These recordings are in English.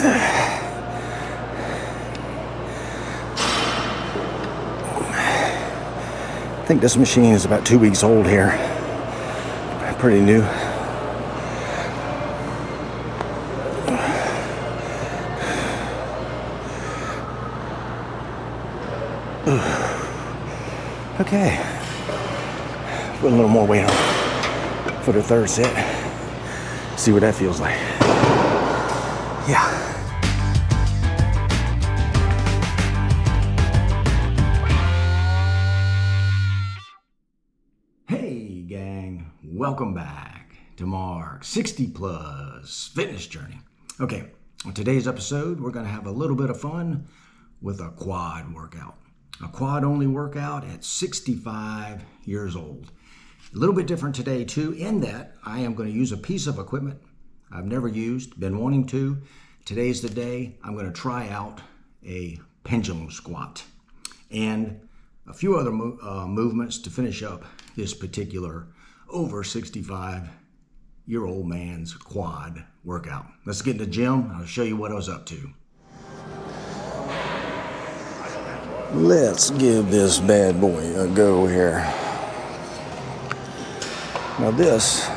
I think this machine is about 2 weeks old here. Pretty new. Okay. Put a little more weight on for the third set. See what that feels like. Yeah. Hey gang, welcome back to Mark's 60 Plus Fitness Journey. Okay, on today's episode, we're gonna have a little bit of fun with a quad workout. A quad only workout at 65 years old. A little bit different today too, in that I am going to use a piece of equipment I've never used, been wanting to. Today's the day I'm going to try out a pendulum squat and a few other movements to finish up this particular over 65-year-old man's quad workout. Let's get in the gym. I'll show you what I was up to. Let's give this bad boy a go here. Now this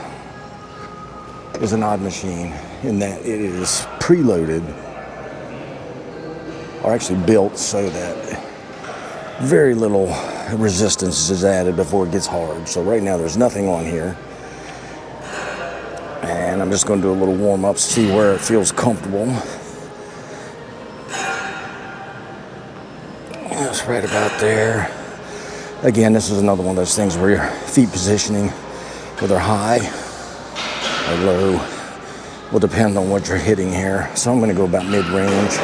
is an odd machine in that it is preloaded, or actually built so that very little resistance is added before it gets hard. So right now there's nothing on here. And I'm just going to do a little warm-up, see where it feels comfortable. That's right about there. Again, this is another one of those things where your feet positioning, whether high or low, will depend on what you're hitting here. So I'm going to go about mid-range.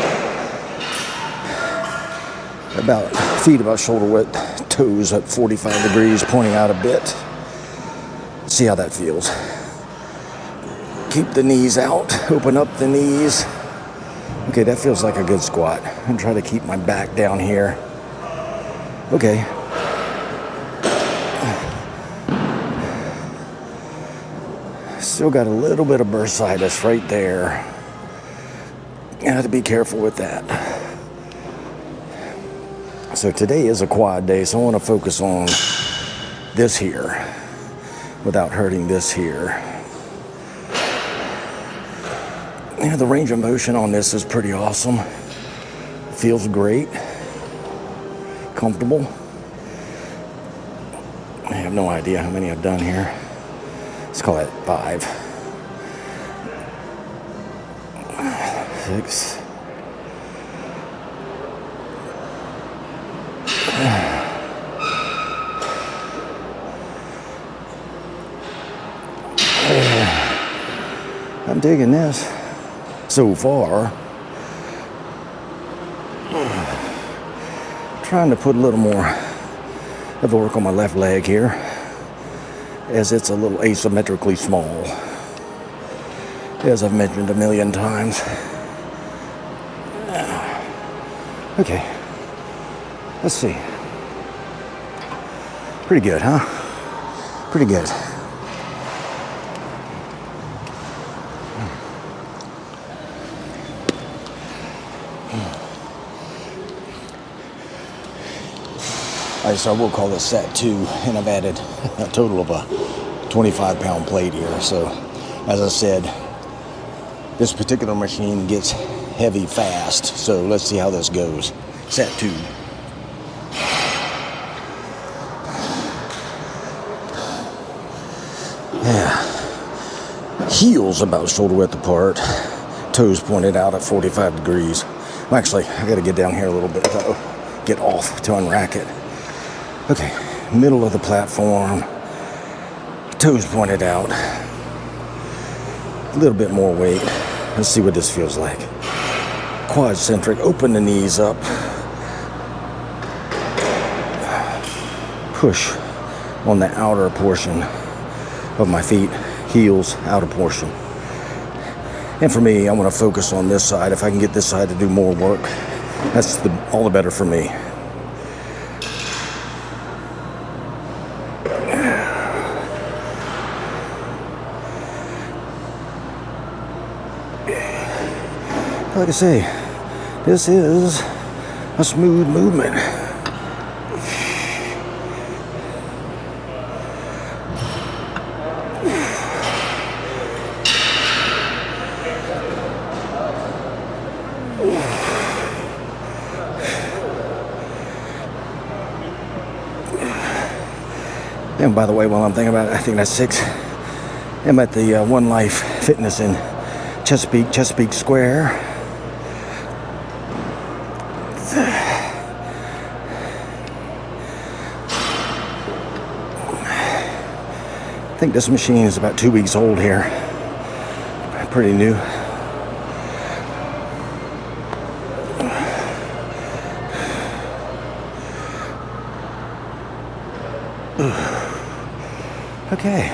About feet about shoulder width, toes at 45 degrees, pointing out a bit. See how that feels. Keep the knees out, open up the knees. Okay, that feels like a good squat. And try to keep my back down here. Okay. Still got a little bit of bursitis right there. I have to be careful with that. So today is a quad day, so I want to focus on this here without hurting this here. Yeah, the range of motion on this is pretty awesome. Feels great. Comfortable. I have no idea how many I've done here. Let's call it 5. 6. I'm digging this so far. Trying to put a little more of the work on my left leg here, as it's a little asymmetrically small, as I've mentioned a million times. Okay, let's see. Pretty good, huh? Pretty good. So I will call this set 2, and I've added a total of a 25-pound plate here. So, as I said, this particular machine gets heavy fast. So let's see how this goes. Set 2. Yeah. Heels about shoulder width apart. Toes pointed out at 45 degrees. Well, actually, I got to get down here a little bit though. Get off to unrack it. Okay, middle of the platform, toes pointed out, a little bit more weight. Let's see what this feels like. Quad centric, open the knees up, push on the outer portion of my feet, heels, outer portion. And for me, I want to focus on this side. If I can get this side to do more work, that's all the better for me. Like I say, this is a smooth movement. And by the way, while I'm thinking about it, I think that's 6. I'm at the One Life Fitness in Chesapeake Square. I think this machine is about 2 weeks old here. Pretty new. Okay,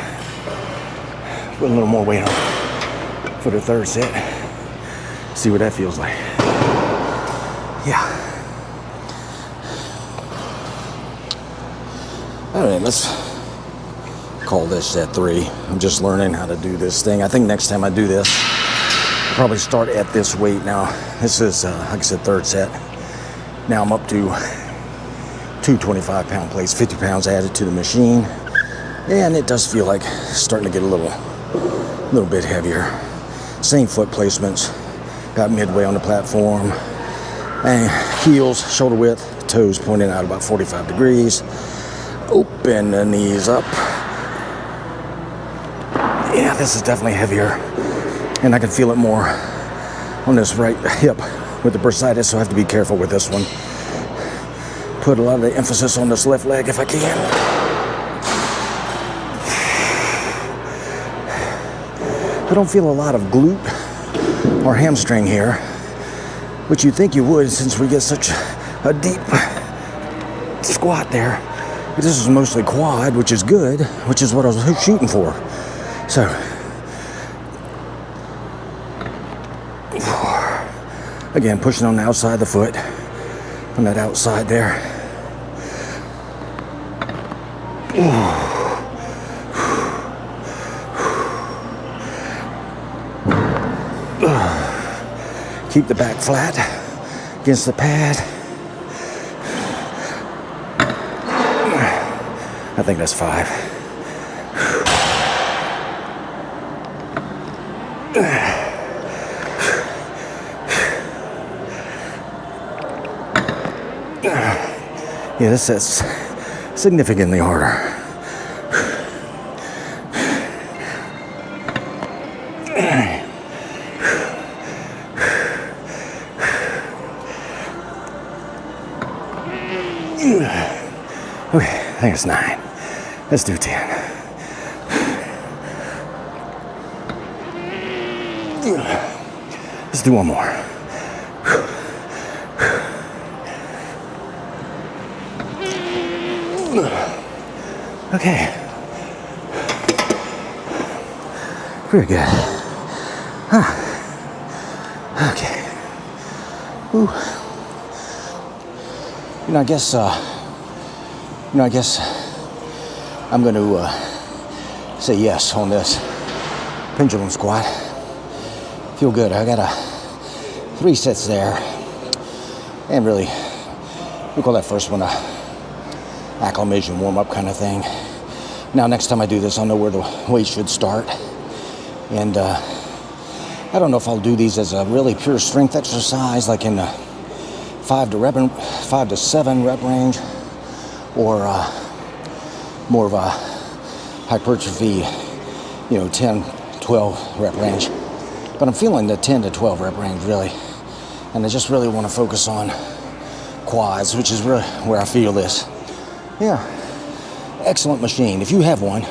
put a little more weight on for the 3rd set. See what that feels like. Yeah. All right, let's call this set 3. I'm just learning how to do this thing. I think next time I do this, I'll probably start at this weight. Now, this is, like I said, 3rd set. Now I'm up to 2 25-pound plates, 50 pounds added to the machine. And it does feel like it's starting to get a little bit heavier. Same foot placements. Got midway on the platform. And heels, shoulder width, toes pointing out about 45 degrees. Open the knees up. Yeah, this is definitely heavier. And I can feel it more on this right hip with the bursitis, so I have to be careful with this one. Put a lot of the emphasis on this left leg if I can. I don't feel a lot of glute or hamstring here, which you'd think you would since we get such a deep squat there. But this is mostly quad, which is good, which is what I was shooting for. So, again, pushing on the outside of the foot, on that outside there. Keep the back flat against the pad. I think that's 5. Yeah, this set's significantly harder. Okay, I think it's 9. Let's do 10. Let's do one more. Okay. Pretty good. Huh. Okay. Ooh. I guess I'm going to say yes on this pendulum squat. Feel good. I got 3 sets there, and really, we call that first one a acclimation warm-up kind of thing. Now, next time I do this, I'll know where the weight should start, and I don't know if I'll do these as a really pure strength exercise, like in the 5 to 7 rep range, or more of a hypertrophy, 10, 12 rep range. But I'm feeling the 10 to 12 rep range really, and I just really want to focus on quads, which is really where I feel this. Yeah, excellent machine. If you have one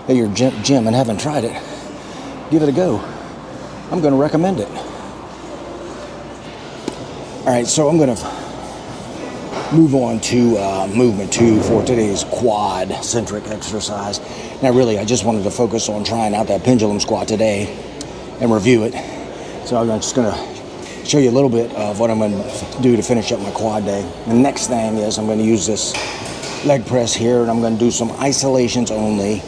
at your gym and haven't tried it, give it a go. I'm going to recommend it. All right, so I'm going to move on to movement 2 for today's quad-centric exercise. Now, really, I just wanted to focus on trying out that pendulum squat today and review it. So I'm just going to show you a little bit of what I'm going to do to finish up my quad day. The next thing is I'm going to use this leg press here, and I'm going to do some isolations only,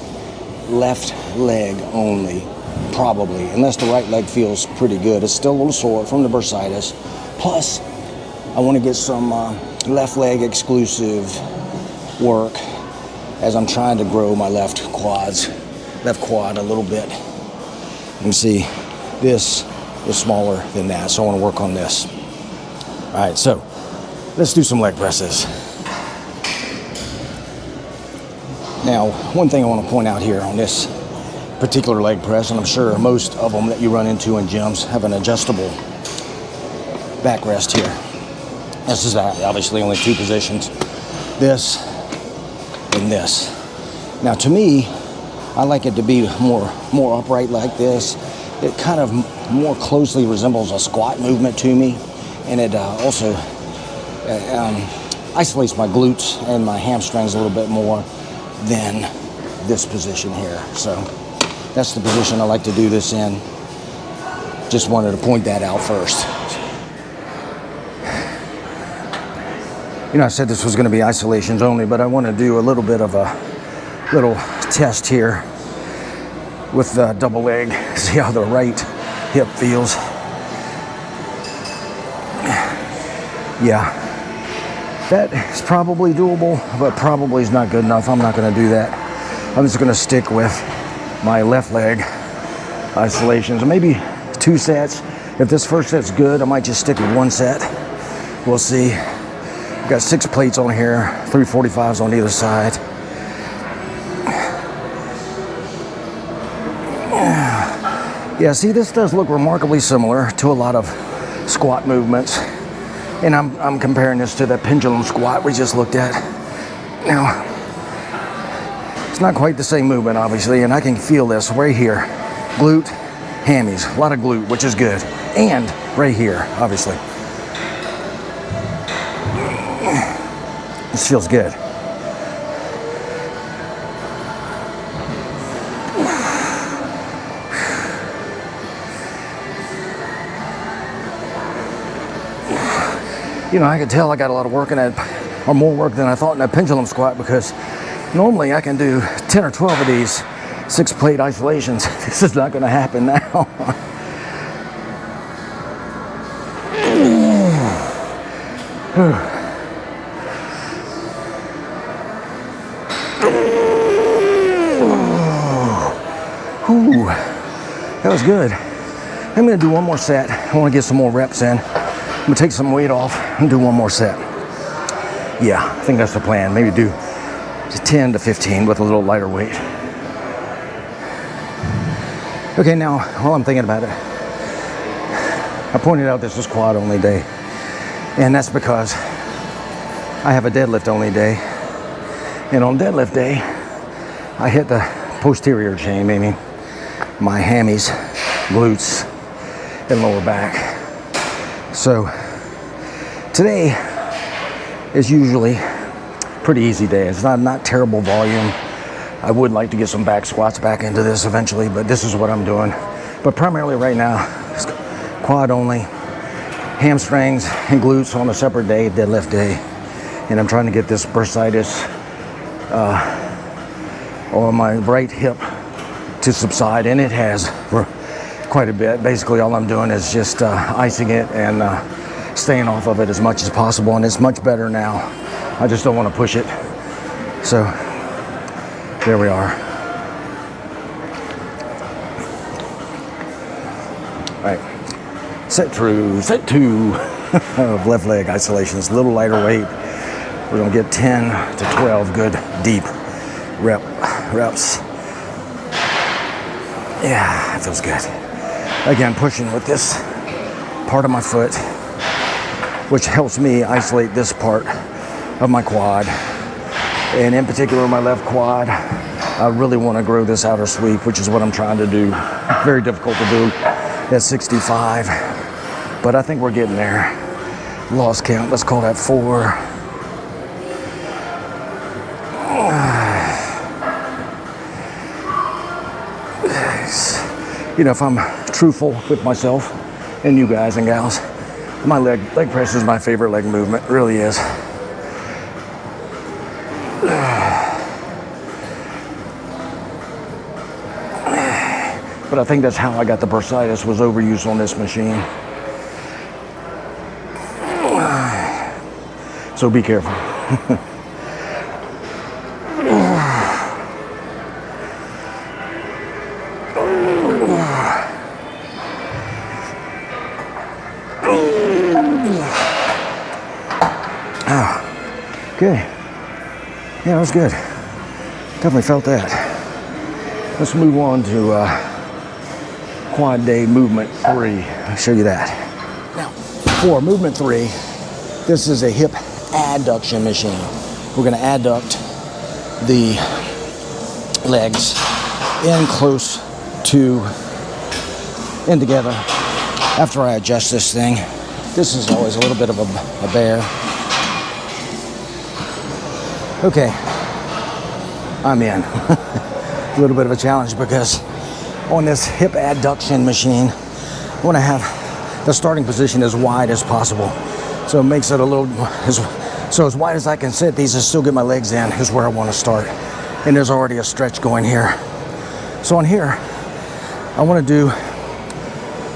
left leg only probably, unless the right leg feels pretty good. It's still a little sore from the bursitis. Plus, I want to get some left leg exclusive work as I'm trying to grow my left quad a little bit. You can see this is smaller than that, so I want to work on this. All right, so let's do some leg presses. Now, one thing I want to point out here on this particular leg press, and I'm sure most of them that you run into in gyms have an adjustable backrest here. This is obviously only two positions, this and this. Now to me, I like it to be more upright like this. It kind of more closely resembles a squat movement to me, and it also isolates my glutes and my hamstrings a little bit more than this position here. So that's the position I like to do this in. Just wanted to point that out first. You know, I said this was going to be isolations only, but I want to do a little bit of a little test here with the double leg. See how the right hip feels. Yeah, that is probably doable, but probably is not good enough. I'm not going to do that. I'm just going to stick with my left leg isolations, maybe 2 sets. If this first set's good, I might just stick with 1 set. We'll see. Got 6 plates on here, 345s on either side. Yeah, see, this does look remarkably similar to a lot of squat movements. And I'm comparing this to the pendulum squat we just looked at. Now, it's not quite the same movement, obviously, and I can feel this right here. Glute, hammies, a lot of glute, which is good. And right here, obviously. This feels good. You know, I can tell I got a lot of work in that, or more work than I thought in that pendulum squat, because normally I can do 10 or 12 of these 6 plate isolations. This is not going to happen now. Ooh, that was good. I'm going to do 1 more set. I want to get some more reps in. I'm going to take some weight off and do 1 more set. Yeah, I think that's the plan. Maybe do 10 to 15 with a little lighter weight. Okay, now, while I'm thinking about it, I pointed out this was quad only day. And that's because I have a deadlift only day. And on deadlift day, I hit the posterior chain, meaning my hammies, glutes, and lower back. So today is usually a pretty easy day. It's not terrible volume. I would like to get some back squats back into this eventually, but this is what I'm doing. But primarily right now, it's quad only, hamstrings and glutes on a separate day, deadlift day. And I'm trying to get this bursitis on my right hip to subside, and it has for quite a bit. Basically all I'm doing is just icing it and staying off of it as much as possible, and it's much better now. I just don't want to push it. So there we are. All right, set 2 of left leg isolations, a little lighter weight. We're gonna get 10 to 12 good deep reps. Yeah, it feels good. Again, pushing with this part of my foot, which helps me isolate this part of my quad. And in particular, my left quad, I really want to grow this outer sweep, which is what I'm trying to do. Very difficult to do at 65, but I think we're getting there. Lost count, let's call that 4. You know, if I'm truthful with myself and you guys and gals, my leg press is my favorite leg movement. It really is. But I think that's how I got the bursitis, was overuse on this machine. So be careful. Okay. Yeah, that was good. Definitely felt that. Let's move on to quad day movement 3. I'll show you that. Now, for movement 3, this is a hip adduction machine. We're going to adduct the legs in close to in together. After I adjust this thing, this is always a little bit of a bear. Okay, I'm in. A little bit of a challenge because on this hip adduction machine, I want to have the starting position as wide as possible. So it makes it a little, as wide as I can sit, these and still get my legs in is where I want to start. And there's already a stretch going here. So on here, I want to do,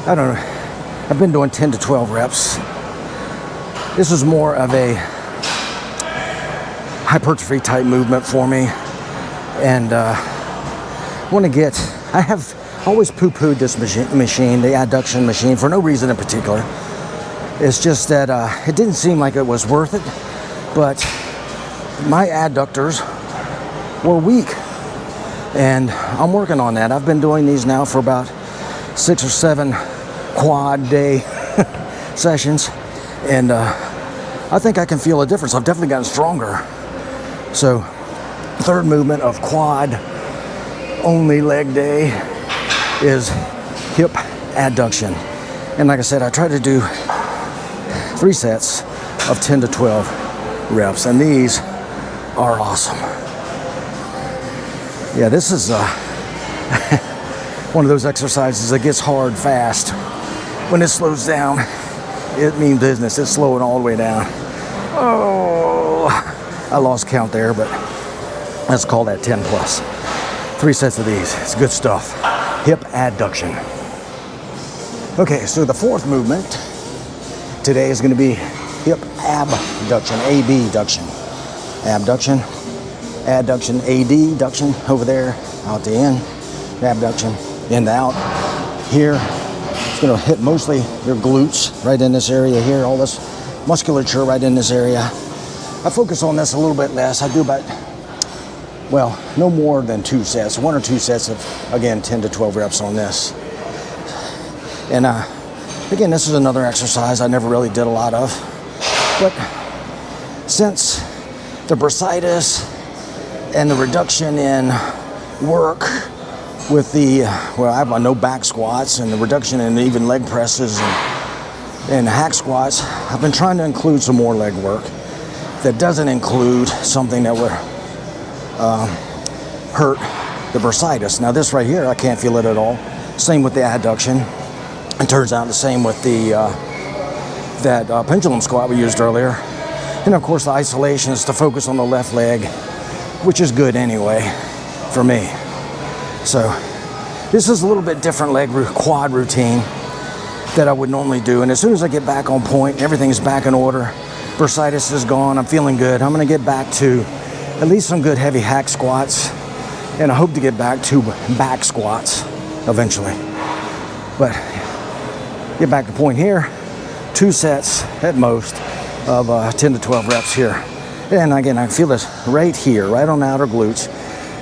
I don't know, I've been doing 10 to 12 reps. This is more of a hypertrophy type movement for me, and want to get, I have always poo-pooed this machine, the adduction machine, for no reason in particular. It's just that it didn't seem like it was worth it, but my adductors were weak, and I'm working on that. I've been doing these now for about 6 or 7 quad day sessions, and I think I can feel a difference. I've definitely gotten stronger. So, third movement of quad only leg day is hip adduction. And like I said, I try to do 3 sets of 10 to 12 reps, and these are awesome. Yeah, this is one of those exercises that gets hard fast. When it slows down, it means business. It's slowing all the way down. Oh, I lost count there, but let's call that 10 plus. 3 sets of these. It's good stuff. Hip adduction. Okay, so the fourth movement today is going to be hip abduction, abduction. Abduction, adduction, adduction over there, out to in. Abduction, in to out. Here, it's going to hit mostly your glutes right in this area here, all this musculature right in this area. I focus on this a little bit less. I do about, well, no more than 2 sets, 1 or 2 sets of, again, 10 to 12 reps on this. And again, this is another exercise I never really did a lot of. But since the bursitis and the reduction in work with the, well, I have my no back squats and the reduction in even leg presses and hack squats, I've been trying to include some more leg work that doesn't include something that would hurt the bursitis. Now this right here, I can't feel it at all. Same with the adduction. It turns out the same with the that pendulum squat we used earlier. And of course the isolation is to focus on the left leg, which is good anyway for me. So this is a little bit different quad routine that I would normally do. And as soon as I get back on point, everything's back in order, bursitis is gone, I'm feeling good, I'm gonna get back to at least some good heavy hack squats, and I hope to get back to back squats eventually. But get back to point here, 2 sets at most of 10 to 12 reps here. And again, I feel this right here, right on the outer glutes.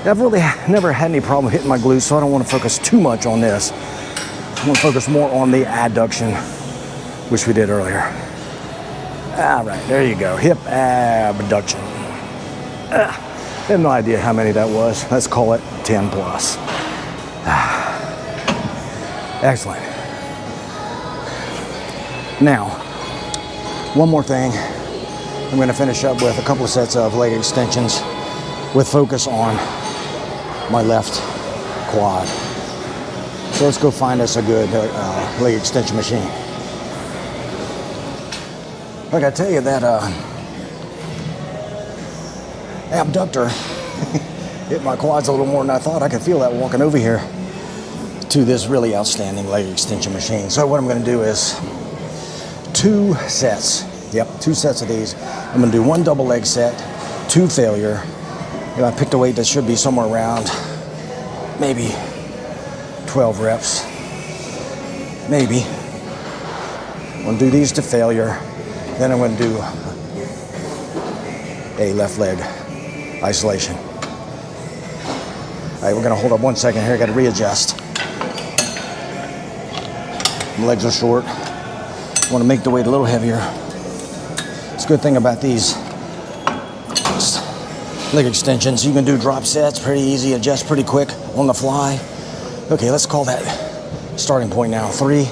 I've really never had any problem hitting my glutes, so I don't want to focus too much on this. I want to focus more on the adduction, which we did earlier. All right, there you go, hip abduction. I have no idea how many that was. Let's call it 10 plus. Excellent. Now, one more thing. I'm going to finish up with a couple of sets of leg extensions with focus on my left quad. So let's go find us a good leg extension machine. Like I tell you, that abductor hit my quads a little more than I thought. I could feel that walking over here. to this really outstanding leg extension machine. So what I'm going to do is 2 sets. Yep, 2 sets of these. I'm going to do 1 double leg set, 2 failure. I picked a weight that should be somewhere around maybe 12 reps. Maybe. I'm going to do these to failure. Then I'm going to do a left leg isolation. All right, we're going to hold up 1 second here. I got to readjust. My legs are short. I want to make the weight a little heavier. It's a good thing about these leg extensions. You can do drop sets pretty easy, adjust pretty quick on the fly. Okay, let's call that starting point now. 3.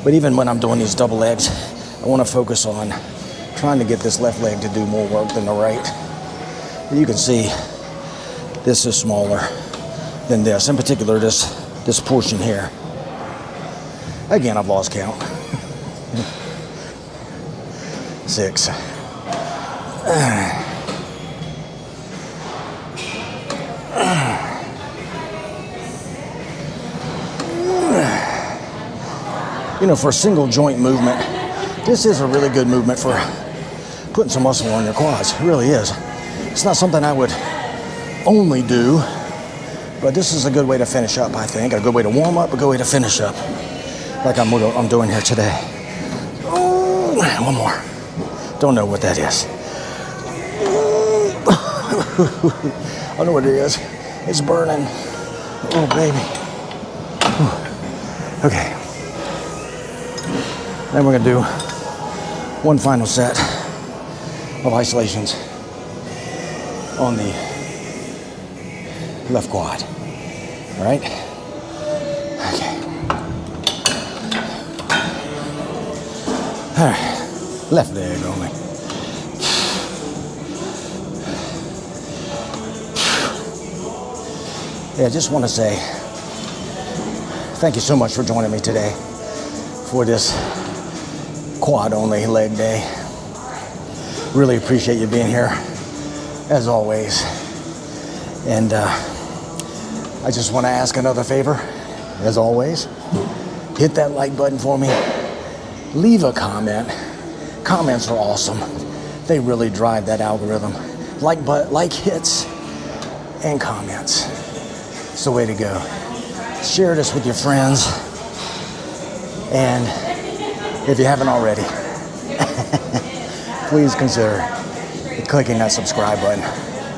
But even when I'm doing these double legs, I want to focus on trying to get this left leg to do more work than the right. You can see this is smaller than this. In particular, this portion here. Again, I've lost count. 6. You know, for a single joint movement, this is a really good movement for putting some muscle on your quads. It really is. It's not something I would only do, but this is a good way to finish up, I think. A good way to warm up, a good way to finish up, like I'm doing here today. Oh, 1 more. Don't know what that is. I know what it is. It's burning. Oh, baby. Okay. Then we're going to do 1 final set of isolations on the left quad. All right? Okay. All right. Left leg only. Yeah, I just want to say thank you so much for joining me today for this quad only leg day. Really appreciate you being here as always. And I just want to ask another favor, as always. Hit that like button for me. Leave a comment. Comments are awesome. They really drive that algorithm. Like hits and comments. It's the way to go. Share this with your friends. And if you haven't already, please consider clicking that subscribe button.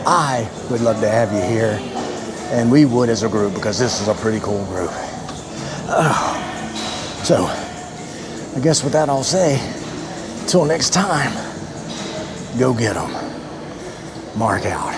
I would love to have you here, and we would as a group, because this is a pretty cool group. So, I guess with that I'll say, till next time, go get 'em. Mark out.